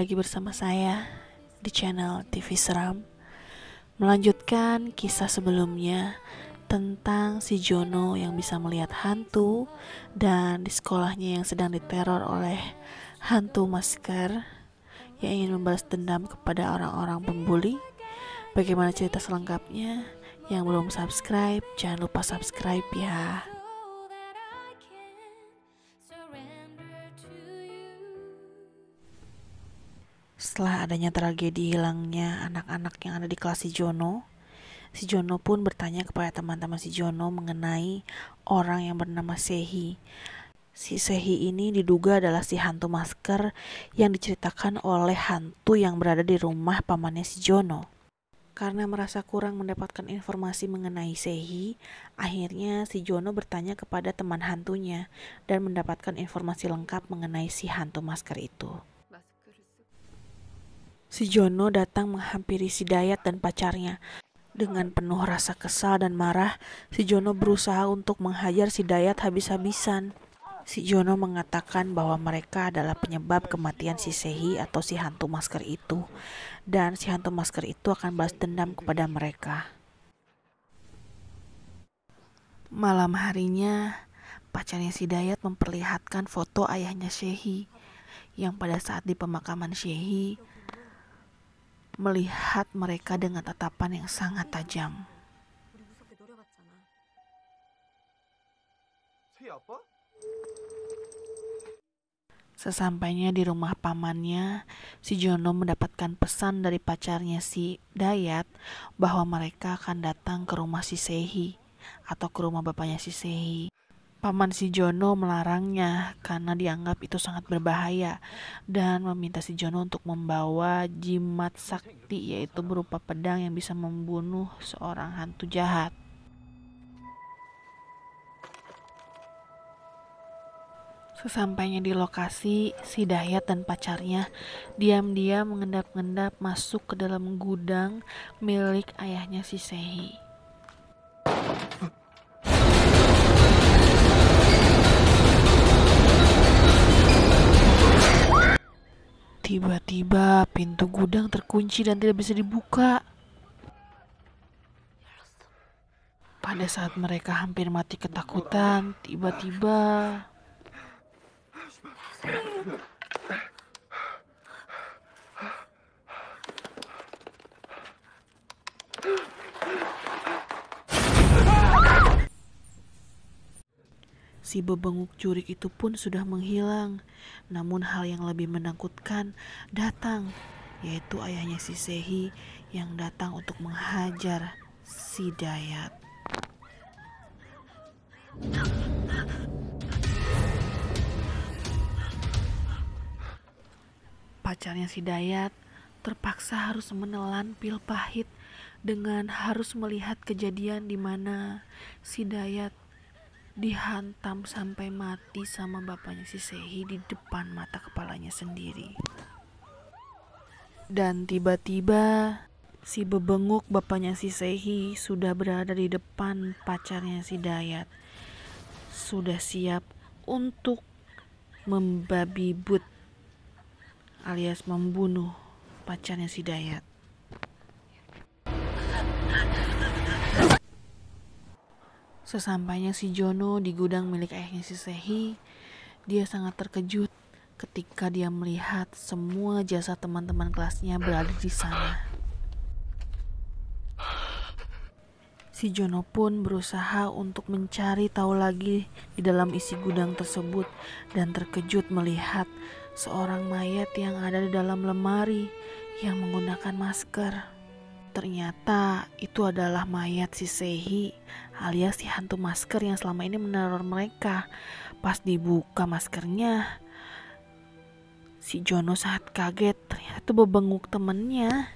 lagi bersama saya di channel TV Seram, melanjutkan kisah sebelumnya tentang si Jono yang bisa melihat hantu dan di sekolahnya yang sedang diteror oleh hantu masker yang ingin membalas dendam kepada orang-orang pembuli. Bagaimana cerita selengkapnya? Yang belum subscribe, jangan lupa subscribe ya. Setelah adanya tragedi hilangnya anak-anak yang ada di kelas si Jono pun bertanya kepada teman-teman si Jono mengenai orang yang bernama Sehi. Si Sehi ini diduga adalah si hantu masker yang diceritakan oleh hantu yang berada di rumah pamannya si Jono. Karena merasa kurang mendapatkan informasi mengenai Sehi, akhirnya si Jono bertanya kepada teman hantunya dan mendapatkan informasi lengkap mengenai si hantu masker itu. Si Jono datang menghampiri si Dayat dan pacarnya. Dengan penuh rasa kesal dan marah, si Jono berusaha untuk menghajar si Dayat habis-habisan. Si Jono mengatakan bahwa mereka adalah penyebab kematian si Sehi atau si hantu masker itu. Dan si hantu masker itu akan balas dendam kepada mereka. Malam harinya, pacarnya si Dayat memperlihatkan foto ayahnya Sehi, yang pada saat di pemakaman Sehi melihat mereka dengan tatapan yang sangat tajam. Sesampainya di rumah pamannya, si Jono mendapatkan pesan dari pacarnya si Dayat bahwa mereka akan datang ke rumah si Sehi atau ke rumah bapaknya si Sehi. Paman si Jono melarangnya karena dianggap itu sangat berbahaya dan meminta si Jono untuk membawa jimat sakti, yaitu berupa pedang yang bisa membunuh seorang hantu jahat. Sesampainya di lokasi, si Dayat dan pacarnya diam-diam mengendap-endap masuk ke dalam gudang milik ayahnya si Sehi. Tiba-tiba pintu gudang terkunci dan tidak bisa dibuka. Pada saat mereka hampir mati ketakutan, tiba-tiba si bebenguk jurik itu pun sudah menghilang. Namun hal yang lebih menakutkan datang, yaitu ayahnya si Sehi yang datang untuk menghajar si Dayat. Pacarnya si Dayat terpaksa harus menelan pil pahit dengan harus melihat kejadian di mana si Dayat dihantam sampai mati sama bapaknya si Sehi di depan mata kepalanya sendiri. Dan tiba-tiba si bebenguk bapaknya si Sehi sudah berada di depan pacarnya si Dayat, sudah siap untuk membabi but alias membunuh pacarnya si Dayat. Sesampainya si Jono di gudang milik ayahnya si Sehi, dia sangat terkejut ketika dia melihat semua jasad teman-teman kelasnya berada di sana. Si Jono pun berusaha untuk mencari tahu lagi di dalam isi gudang tersebut dan terkejut melihat seorang mayat yang ada di dalam lemari yang menggunakan masker. Ternyata itu adalah mayat si Sehi alias si hantu masker yang selama ini meneror mereka. Pas dibuka maskernya, si Jono sangat kaget, ternyata itu bebenguk temennya.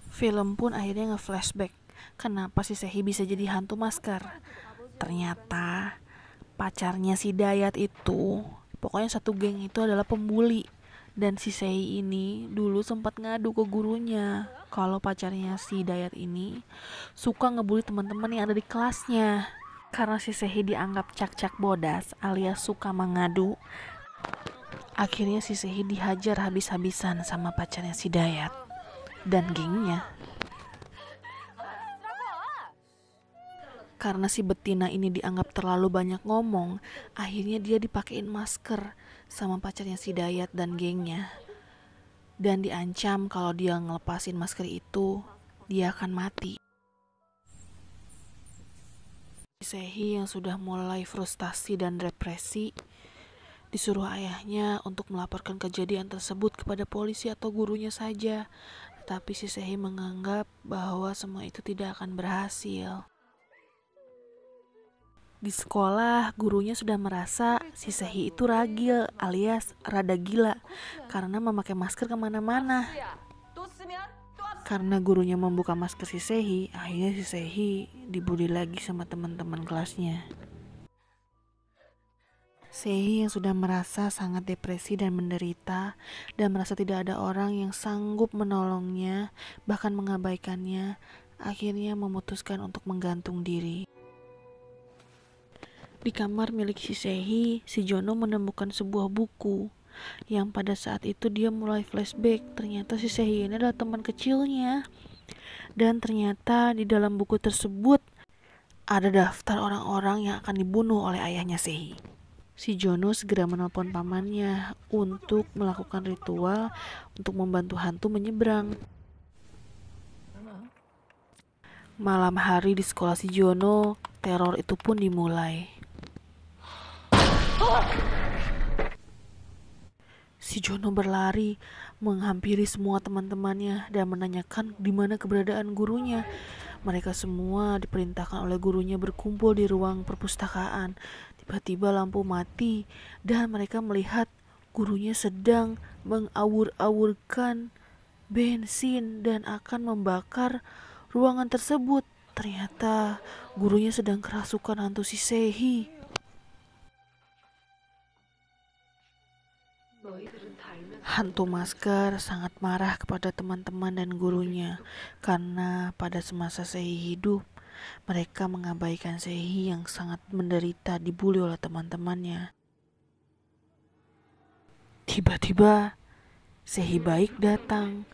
Film pun akhirnya nge-flashback kenapa si Sehi bisa jadi hantu masker. Ternyata pacarnya si Dayat itu, pokoknya satu geng itu adalah pembuli. Dan si Sehi ini dulu sempat ngadu ke gurunya kalau pacarnya si Dayat ini suka ngebully teman-teman yang ada di kelasnya. Karena si Sehi dianggap cak-cak bodas alias suka mengadu, Akhirnya si Sehi dihajar habis-habisan sama pacarnya si Dayat dan gengnya. Karena si betina ini dianggap terlalu banyak ngomong, akhirnya dia dipakein masker sama pacarnya si Dayat dan gengnya. Dan diancam kalau dia ngelepasin masker itu, dia akan mati. Sehi yang sudah mulai frustasi dan depresi disuruh ayahnya untuk melaporkan kejadian tersebut kepada polisi atau gurunya saja. Tetapi si Sehi menganggap bahwa semua itu tidak akan berhasil. Di sekolah, gurunya sudah merasa si Sehi itu ragil alias rada gila karena memakai masker kemana-mana. Karena gurunya membuka masker si Sehi, akhirnya si Sehi dibully lagi sama teman-teman kelasnya. Sehi yang sudah merasa sangat depresi dan menderita dan merasa tidak ada orang yang sanggup menolongnya, bahkan mengabaikannya, akhirnya memutuskan untuk menggantung diri. Di kamar milik si Sehi, si Jono menemukan sebuah buku yang pada saat itu dia mulai flashback. Ternyata si Sehi ini adalah teman kecilnya. Dan ternyata di dalam buku tersebut ada daftar orang-orang yang akan dibunuh oleh ayahnya Sehi. Si Jono segera menelpon pamannya untuk melakukan ritual untuk membantu hantu menyeberang. Malam hari di sekolah si Jono, teror itu pun dimulai. Si Jono berlari menghampiri semua teman-temannya dan menanyakan di mana keberadaan gurunya. Mereka semua diperintahkan oleh gurunya berkumpul di ruang perpustakaan. Tiba-tiba lampu mati dan mereka melihat gurunya sedang mengawur-awurkan bensin dan akan membakar ruangan tersebut. Ternyata gurunya sedang kerasukan hantu si Sehi. Hantu masker sangat marah kepada teman-teman dan gurunya karena pada semasa Sehi hidup, mereka mengabaikan Sehi yang sangat menderita dibully oleh teman-temannya. Tiba-tiba Sehi baik datang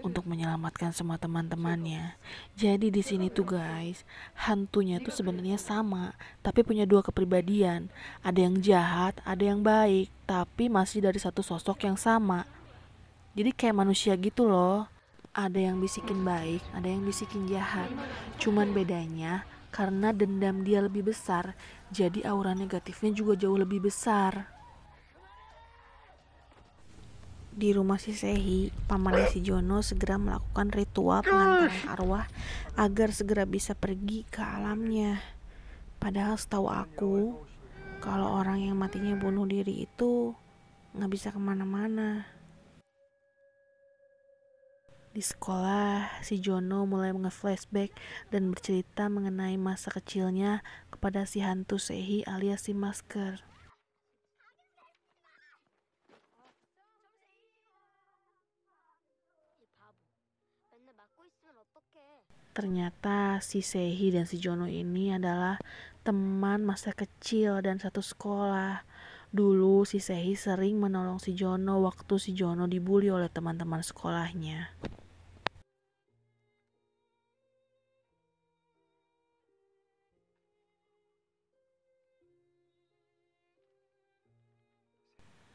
untuk menyelamatkan semua teman-temannya. Jadi di sini tuh guys, hantunya tuh sebenarnya sama, tapi punya dua kepribadian. Ada yang jahat, ada yang baik, tapi masih dari satu sosok yang sama. Jadi kayak manusia gitu loh. Ada yang bisikin baik, ada yang bisikin jahat. Cuman bedanya karena dendam dia lebih besar, jadi aura negatifnya juga jauh lebih besar. Di rumah si Sehi, pamannya si Jono segera melakukan ritual pengantaran arwah agar segera bisa pergi ke alamnya. Padahal setahu aku, kalau orang yang matinya bunuh diri itu gak bisa kemana-mana. Di sekolah, si Jono mulai nge-flashback dan bercerita mengenai masa kecilnya kepada si hantu Sehi alias si masker. Ternyata si Sehi dan si Jono ini adalah teman masa kecil dan satu sekolah. Dulu si Sehi sering menolong si Jono waktu si Jono dibully oleh teman-teman sekolahnya.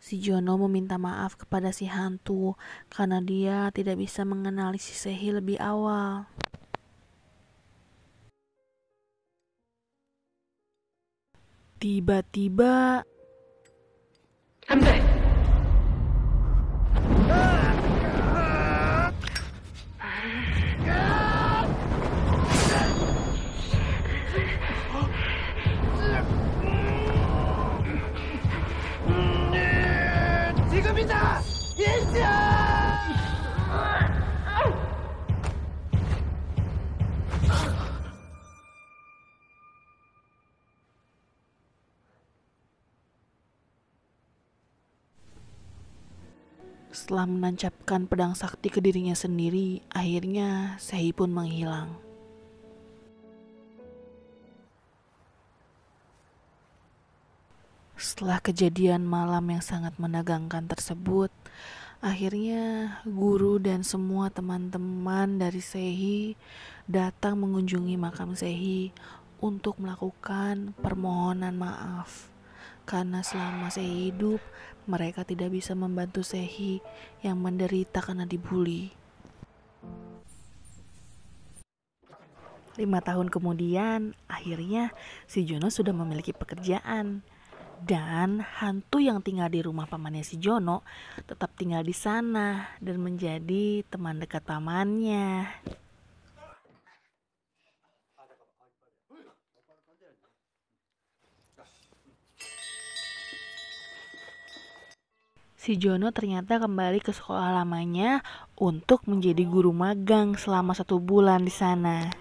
Si Jono meminta maaf kepada si hantu karena dia tidak bisa mengenali si Sehi lebih awal. Tiba-tiba setelah menancapkan pedang sakti ke dirinya sendiri, akhirnya Sehi pun menghilang. Setelah kejadian malam yang sangat menegangkan tersebut, akhirnya guru dan semua teman-teman dari Sehi datang mengunjungi makam Sehi untuk melakukan permohonan maaf. Karena selama Sehi hidup, mereka tidak bisa membantu Sehi yang menderita karena dibully. 5 tahun kemudian, akhirnya si Jono sudah memiliki pekerjaan. Dan hantu yang tinggal di rumah pamannya si Jono tetap tinggal di sana dan menjadi teman dekat pamannya. Si Jono ternyata kembali ke sekolah lamanya untuk menjadi guru magang selama 1 bulan di sana.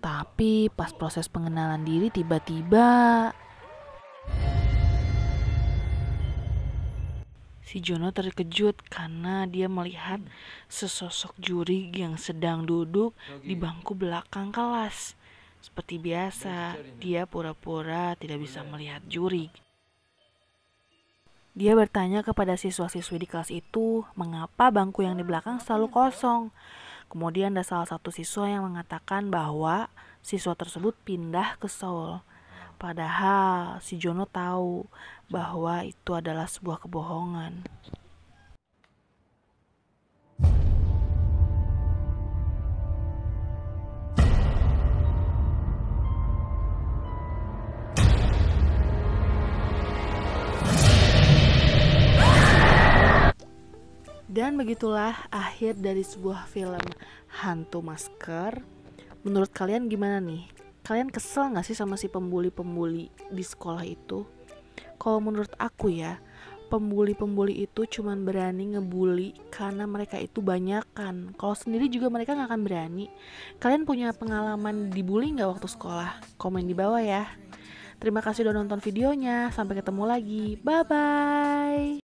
Tapi pas proses pengenalan diri tiba-tiba si Jono terkejut karena dia melihat sesosok juri yang sedang duduk di bangku belakang kelas. Seperti biasa, dia pura-pura tidak bisa melihat juri. Dia bertanya kepada siswa-siswi di kelas itu, mengapa bangku yang di belakang selalu kosong. Kemudian ada salah satu siswa yang mengatakan bahwa siswa tersebut pindah ke Seoul. Padahal si Jono tahu bahwa itu adalah sebuah kebohongan. Dan begitulah akhir dari sebuah film hantu masker. Menurut kalian gimana nih? Kalian kesel gak sih sama si pembuli-pembuli di sekolah itu? Kalau menurut aku ya, pembuli-pembuli itu cuman berani ngebully karena mereka itu banyakan. Kalau sendiri juga mereka gak akan berani. Kalian punya pengalaman dibully gak waktu sekolah? Komen di bawah ya. Terima kasih udah nonton videonya. Sampai ketemu lagi. Bye-bye.